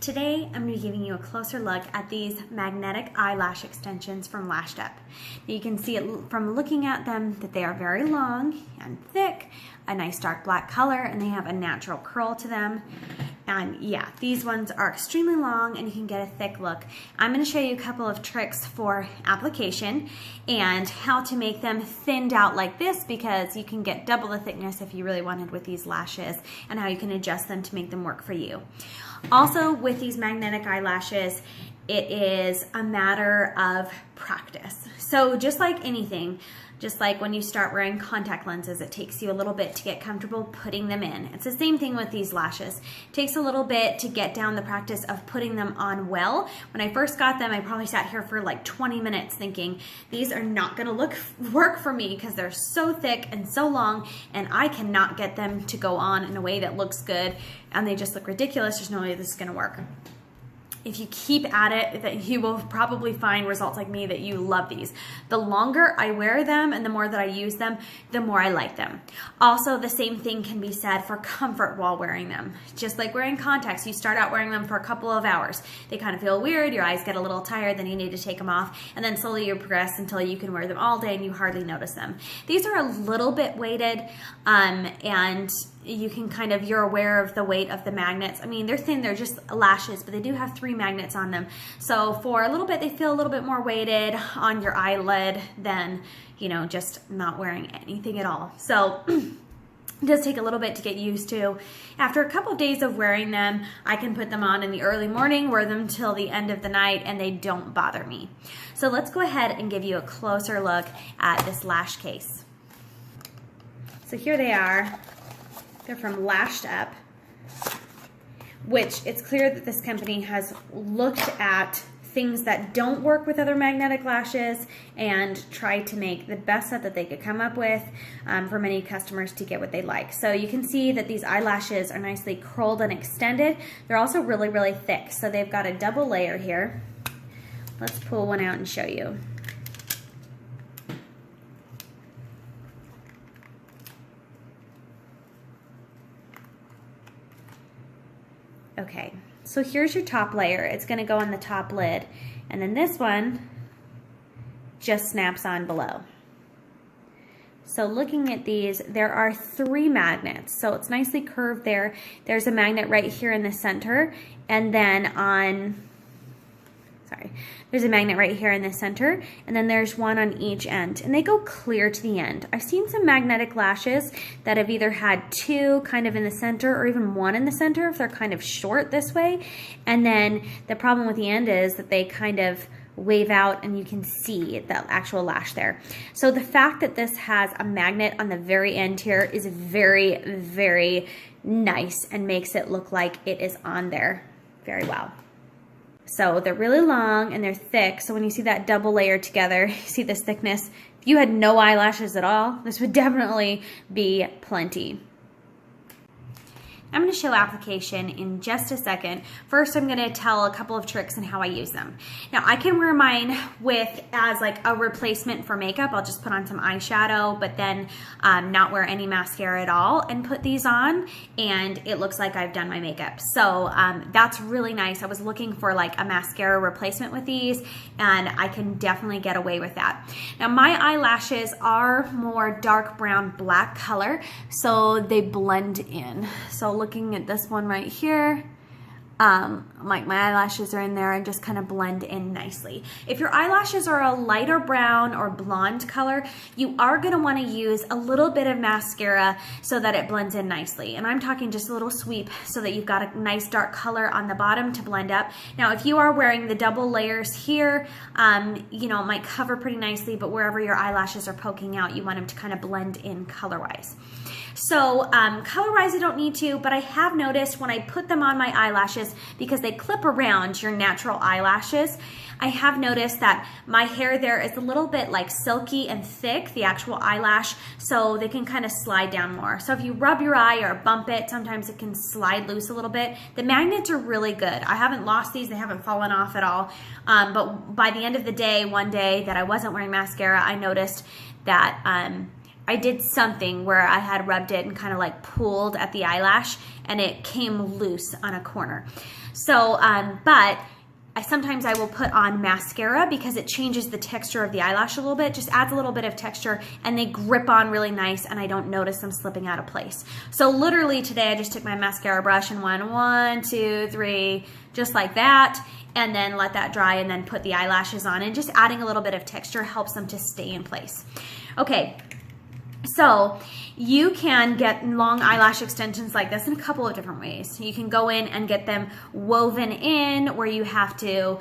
Today, I'm going to be giving you a closer look at these magnetic eyelash extensions from Lash'd. You can see it from looking at them that they are very long and thick, a nice dark black color, and they have a natural curl to them. And yeah, these ones are extremely long and you can get a thick look. I'm going to show you a couple of tricks for application and how to make them thinned out like this, because you can get double the thickness if you really wanted with these lashes, and how you can adjust them to make them work for you. Also, with these magnetic eyelashes, it is a matter of practice. So just like anything, just like when you start wearing contact lenses, it takes you a little bit to get comfortable putting them in. It's the same thing with these lashes. It takes a little bit to get down the practice of putting them on well. When I first got them, I probably sat here for like 20 minutes thinking, these are not gonna work for me because they're so thick and so long, and I cannot get them to go on in a way that looks good, and they just look ridiculous. There's no way this is gonna work. If you keep at it, that you will probably find results like me, that you love these. The longer I wear them and the more that I use them, the more I like them. Also, the same thing can be said for comfort while wearing them. Just like wearing contacts, you start out wearing them for a couple of hours. They kind of feel weird, your eyes get a little tired, then you need to take them off, and then slowly you progress until you can wear them all day and you hardly notice them. These are a little bit weighted, and you can kind of, you're aware of the weight of the magnets. I mean, they're thin, they're just lashes, but they do have 3 magnets on them. So for a little bit, they feel a little bit more weighted on your eyelid than, you know, just not wearing anything at all. So it does take a little bit to get used to. After a couple of days of wearing them, I can put them on in the early morning, wear them till the end of the night, and they don't bother me. So let's go ahead and give you a closer look at this lash case. So here they are. They're from Lash'd, which it's clear that this company has looked at things that don't work with other magnetic lashes and tried to make the best set that they could come up with for many customers to get what they like. So you can see that these eyelashes are nicely curled and extended. They're also really, really thick. So they've got a double layer here. Let's pull one out and show you. Okay, so here's your top layer. It's going to go on the top lid, and then this one just snaps on below. So looking at these, there are 3 magnets, so it's nicely curved there. There's a magnet right here in the center, and then there's a magnet right here in the center, and then there's one on each end, and they go clear to the end. I've seen some magnetic lashes that have either had 2 kind of in the center or even 1 in the center if they're kind of short this way, and then the problem with the end is that they kind of wave out and you can see the actual lash there. So the fact that this has a magnet on the very end here is very, very nice and makes it look like it is on there very well. So they're really long and they're thick. So when you see that double layer together, you see this thickness. If you had no eyelashes at all, this would definitely be plenty. I'm going to show application in just a second. First, I'm going to tell a couple of tricks on how I use them. Now, I can wear mine as like a replacement for makeup. I'll just put on some eyeshadow, but then not wear any mascara at all and put these on, and it looks like I've done my makeup. So that's really nice. I was looking for like a mascara replacement with these, and I can definitely get away with that. Now, my eyelashes are more dark brown black color, so they blend in. So looking at this one right here, like my eyelashes are in there and just kind of blend in nicely. If your eyelashes are a lighter brown or blonde color, you are going to want to use a little bit of mascara so that it blends in nicely. And I'm talking just a little sweep so that you've got a nice dark color on the bottom to blend up. Now, if you are wearing the double layers here, you know, it might cover pretty nicely, but wherever your eyelashes are poking out, you want them to kind of blend in color-wise. So color-wise, I don't need to, but I have noticed when I put them on my eyelashes, because they clip around your natural eyelashes, I have noticed that my hair there is a little bit like silky and thick, the actual eyelash, so they can kind of slide down more. So if you rub your eye or bump it, sometimes it can slide loose a little bit. The magnets are really good. I haven't lost these, they haven't fallen off at all, but by the end of the day, one day that I wasn't wearing mascara, I noticed that I did something where I had rubbed it and kind of like pulled at the eyelash and it came loose on a corner. So, but sometimes I will put on mascara because it changes the texture of the eyelash a little bit, just adds a little bit of texture, and they grip on really nice and I don't notice them slipping out of place. So literally today I just took my mascara brush and went 1, 2, 3, just like that, and then let that dry and then put the eyelashes on, and just adding a little bit of texture helps them to stay in place. Okay. So you can get long eyelash extensions like this in a couple of different ways. You can go in and get them woven in, where you have to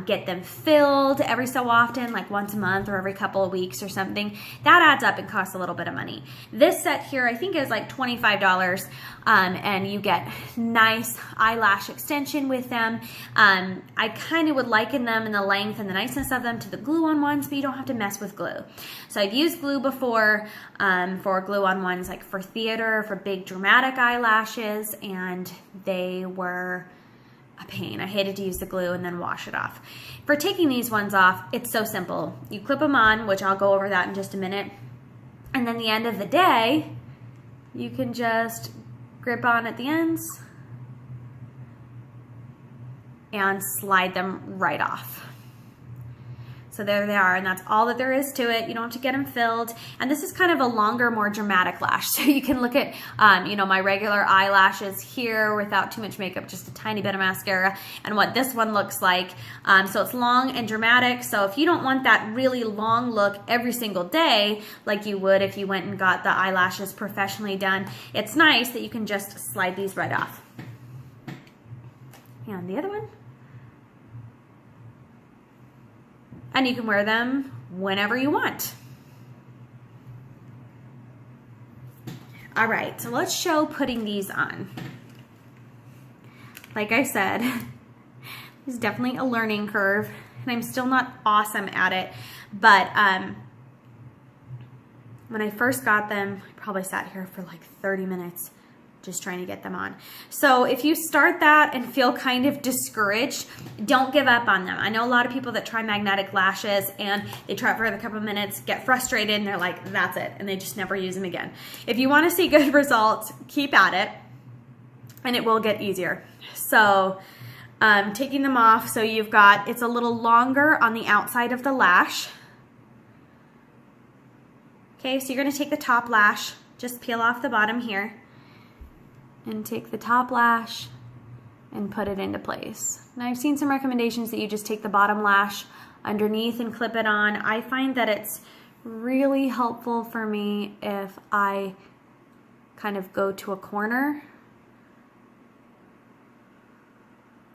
get them filled every so often, like once a month or every couple of weeks or something. That adds up and costs a little bit of money. This set here I think is like $25, and you get nice eyelash extension with them. I kind of would liken them in the length and the niceness of them to the glue-on ones, but you don't have to mess with glue. So I've used glue before for glue-on ones, like for theater, for big dramatic eyelashes, and they were a pain. I hated to use the glue and then wash it off. For taking these ones off, it's so simple. You clip them on, which I'll go over that in just a minute, and then the end of the day, you can just grip on at the ends and slide them right off. So there they are, and that's all that there is to it. You don't have to get them filled. And this is kind of a longer, more dramatic lash. So you can look at, you know, my regular eyelashes here without too much makeup, just a tiny bit of mascara, and what this one looks like. So it's long and dramatic. So if you don't want that really long look every single day, like you would if you went and got the eyelashes professionally done, it's nice that you can just slide these right off. And the other one. And you can wear them whenever you want. All right, so let's show putting these on. Like I said, it's definitely a learning curve, and I'm still not awesome at it, but when I first got them, I probably sat here for like 30 minutes just trying to get them on. So if you start that and feel kind of discouraged, don't give up on them. I know a lot of people that try magnetic lashes and they try it for a couple of minutes, get frustrated, and they're like, that's it, and they just never use them again. If you want to see good results, keep at it, and it will get easier. So taking them off, so you've got, it's a little longer on the outside of the lash. Okay, so you're gonna take the top lash, just peel off the bottom here, and take the top lash and put it into place. Now I've seen some recommendations that you just take the bottom lash underneath and clip it on. I find that it's really helpful for me if I kind of go to a corner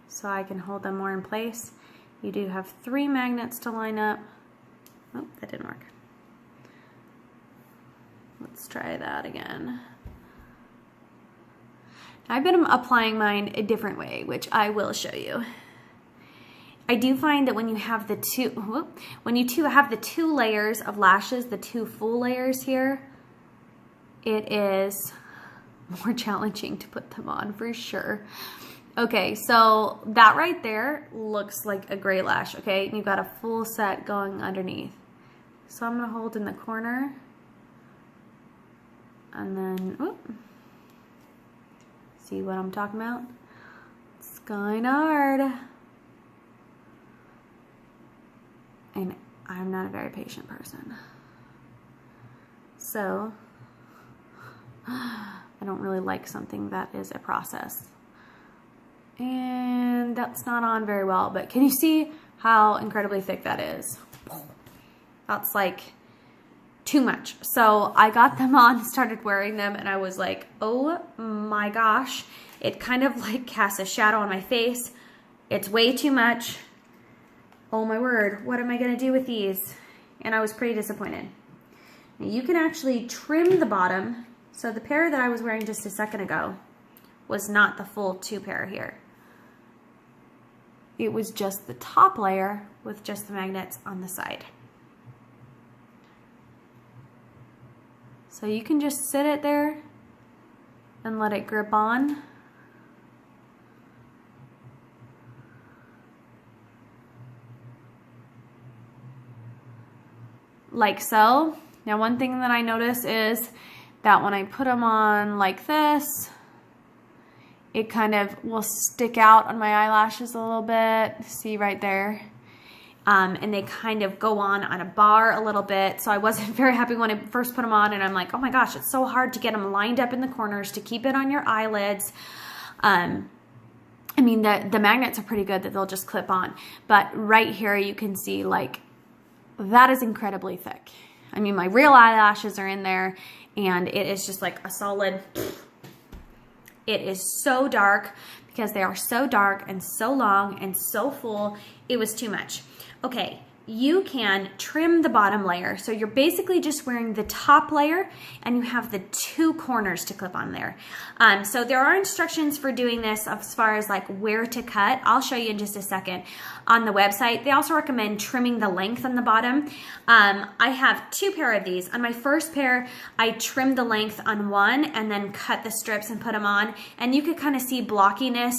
so I can hold them more in place. You do have 3 magnets to line up. Oh, that didn't work. Let's try that again. I've been applying mine a different way, which I will show you. I do find that when you have the two layers of lashes, the 2 full layers here, it is more challenging to put them on for sure. Okay, so that right there looks like a gray lash, okay? And you've got a full set going underneath. So I'm gonna hold in the corner, and then, whoop. See what I'm talking about? It's kind of hard. And I'm not a very patient person. So, I don't really like something that is a process. And that's not on very well, but can you see how incredibly thick that is? That's like too much. So I got them on, started wearing them, and I was like, oh my gosh, it kind of like casts a shadow on my face. It's way too much. Oh my word, what am I gonna do with these? And I was pretty disappointed. Now you can actually trim the bottom. So the pair that I was wearing just a second ago was not the full 2 pair here. It was just the top layer with just the magnets on the side. So you can just sit it there and let it grip on. Like so. Now one thing that I notice is that when I put them on like this, it kind of will stick out on my eyelashes a little bit. See right there? And they kind of go on a bar a little bit. So I wasn't very happy when I first put them on, and I'm like, oh my gosh, it's so hard to get them lined up in the corners to keep it on your eyelids. I mean, the magnets are pretty good that they'll just clip on, but right here you can see like that is incredibly thick. I mean, my real eyelashes are in there, and it is just like a solid, it is so dark because they are so dark and so long and so full. It was too much. Okay, you can trim the bottom layer. So you're basically just wearing the top layer, and you have the 2 corners to clip on there. So there are instructions for doing this as far as like where to cut. I'll show you in just a second on the website. They also recommend trimming the length on the bottom. I have 2 pair of these. On my first pair, I trimmed the length on one and then cut the strips and put them on. And you could kind of see blockiness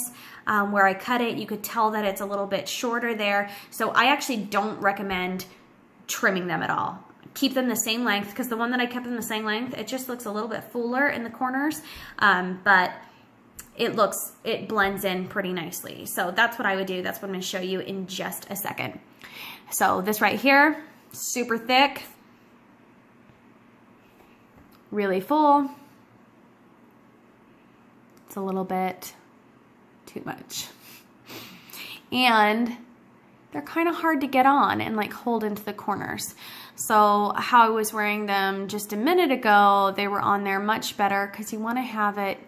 where I cut it. You could tell that it's a little bit shorter there. So I actually don't recommend trimming them at all. Keep them the same length, because the one that I kept them the same length, it just looks a little bit fuller in the corners, but it blends in pretty nicely. So that's what I would do. That's what I'm going to show you in just a second. So this right here, super thick, really full. It's a little bit too much. And they're kind of hard to get on and like hold into the corners. So how I was wearing them just a minute ago, they were on there much better, because you want to have it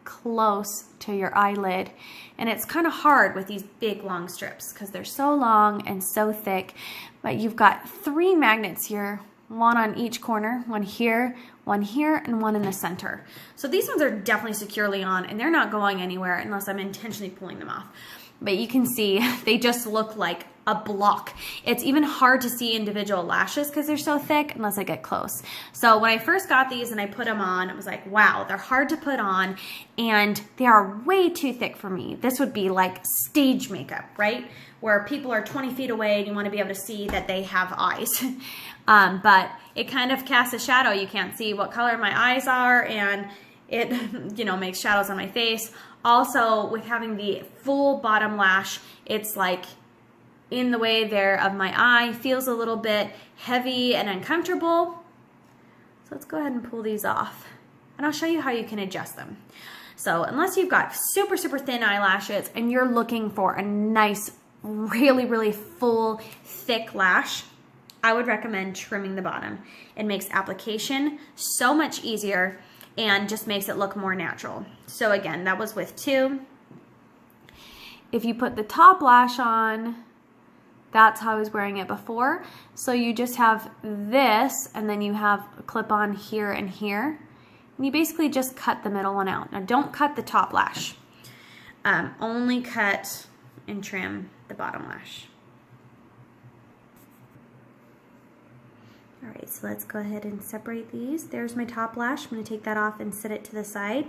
close to your eyelid. And it's kind of hard with these big long strips because they're so long and so thick. But you've got 3 magnets here, one on each corner, one here, and one in the center. So these ones are definitely securely on, and they're not going anywhere unless I'm intentionally pulling them off. But you can see they just look like a block. It's even hard to see individual lashes because they're so thick unless I get close. So when I first got these and I put them on, it was like, wow, they're hard to put on, and they are way too thick for me. This would be like stage makeup, right? Where people are 20 feet away and you want to be able to see that they have eyes. But it kind of casts a shadow. You can't see what color my eyes are, and it, you know, makes shadows on my face. Also, with having the full bottom lash, it's like in the way there of my eye, feels a little bit heavy and uncomfortable. So let's go ahead and pull these off, and I'll show you how you can adjust them. So unless you've got super, super thin eyelashes and you're looking for a nice, really, really full, thick lash, I would recommend trimming the bottom. It makes application so much easier and just makes it look more natural. So again, that was with 2. If you put the top lash on, that's how I was wearing it before. So you just have this, and then you have a clip on here and here. And you basically just cut the middle one out. Now don't cut the top lash. Only cut and trim the bottom lash. All right, so let's go ahead and separate these. There's my top lash. I'm going to take that off and set it to the side.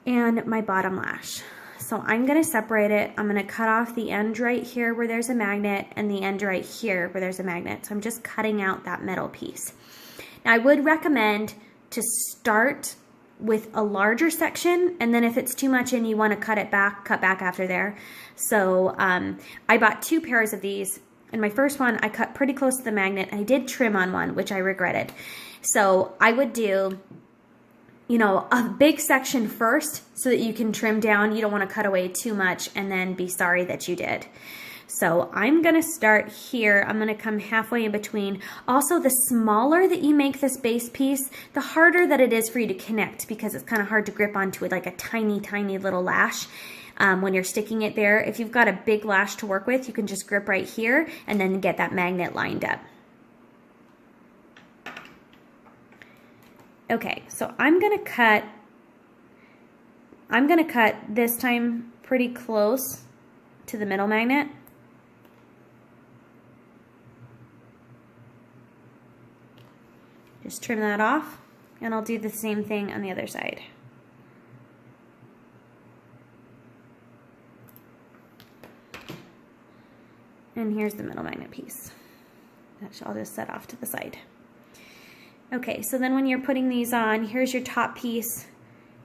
And my bottom lash. So I'm going to separate it. I'm going to cut off the end right here where there's a magnet, and the end right here where there's a magnet. So I'm just cutting out that middle piece. Now I would recommend to start with a larger section, and then if it's too much and you want to cut back after there. So I bought 2 pairs of these. And my first one, I cut pretty close to the magnet. I did trim on one, which I regretted. So I would do, you know, a big section first so that you can trim down. You don't want to cut away too much and then be sorry that you did. So I'm going to start here. I'm going to come halfway in between. Also, the smaller that you make this base piece, the harder that it is for you to connect, because it's kind of hard to grip onto it like a tiny, tiny little lash. When you're sticking it there. If you've got a big lash to work with, you can just grip right here and then get that magnet lined up. Okay, so I'm gonna cut this time pretty close to the middle magnet. Just trim that off, and I'll do the same thing on the other side. And here's the middle magnet piece. I'll just set off to the side. Okay, so then when you're putting these on, here's your top piece,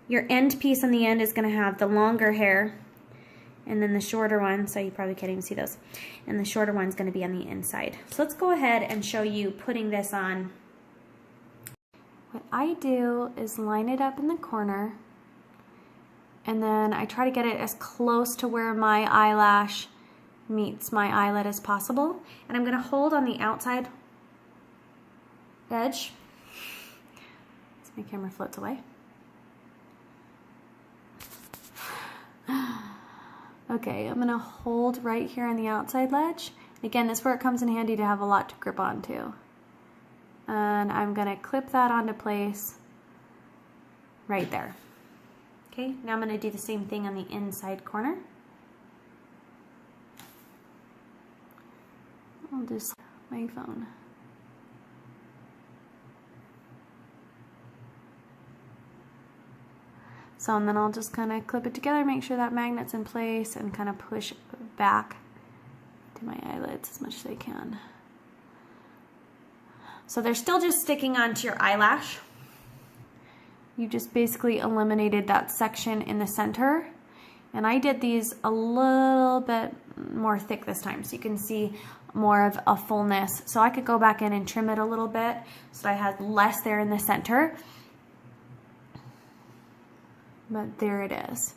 Your end piece on the end is going to have the longer hair, and then the shorter one, so you probably can't even see those, and the shorter one's going to be on the inside. So let's go ahead and show you putting this on. What I do is line it up in the corner, and then I try to get it as close to where my eyelash meets my eyelid as possible. And I'm going to hold on the outside edge. As my camera floats away. Okay, I'm going to hold right here on the outside ledge. Again, this is where it comes in handy to have a lot to grip onto. And I'm going to clip that onto place right there. Okay, now I'm going to do the same thing on the inside corner. I'll just my phone. So, and then I'll just kind of clip it together, make sure that magnet's in place, and kind of push back to my eyelids as much as I can. So they're still just sticking onto your eyelash. You just basically eliminated that section in the center. And I did these a little bit more thick this time, so you can see more of a fullness. So I could go back in and trim it a little bit so I had less there in the center. But there it is.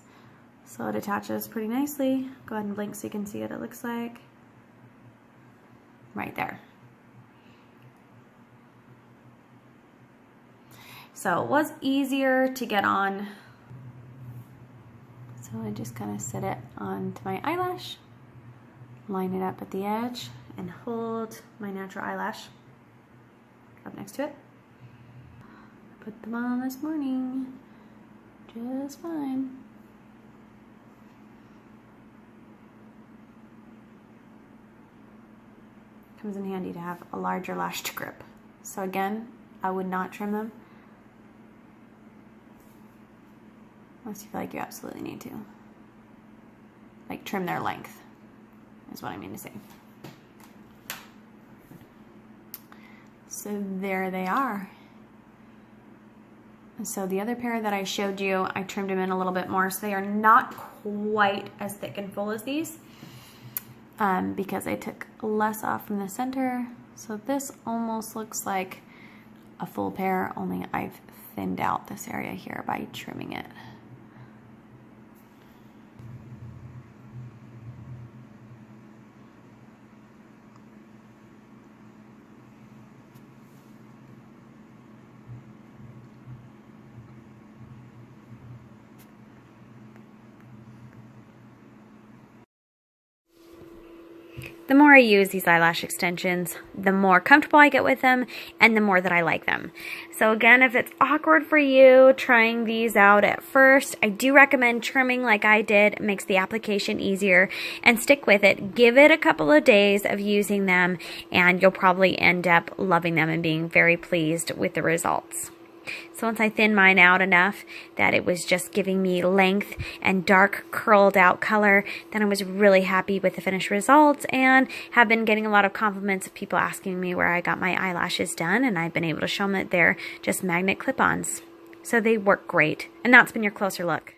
So it attaches pretty nicely. Go ahead and blink so you can see what it looks like. Right there. So it was easier to get on. So I just kind of set it onto my eyelash, line it up at the edge, and hold my natural eyelash up next to it. Put them on this morning. Just fine. Comes in handy to have a larger lash to grip. So again, I would not trim them unless you feel like you absolutely need to. Like trim their length is what I mean to say. So there they are. So the other pair that I showed you, I trimmed them in a little bit more, so they are not quite as thick and full as these because I took less off from the center. So this almost looks like a full pair, only I've thinned out this area here by trimming it. The more I use these eyelash extensions, the more comfortable I get with them and the more that I like them. So again, if it's awkward for you trying these out at first, I do recommend trimming like I did. It makes the application easier, and stick with it. Give it a couple of days of using them and you'll probably end up loving them and being very pleased with the results. So once I thinned mine out enough that it was just giving me length and dark curled out color, then I was really happy with the finished results, and have been getting a lot of compliments of people asking me where I got my eyelashes done, and I've been able to show them that they're just magnet clip-ons. So they work great. And that's been your closer look.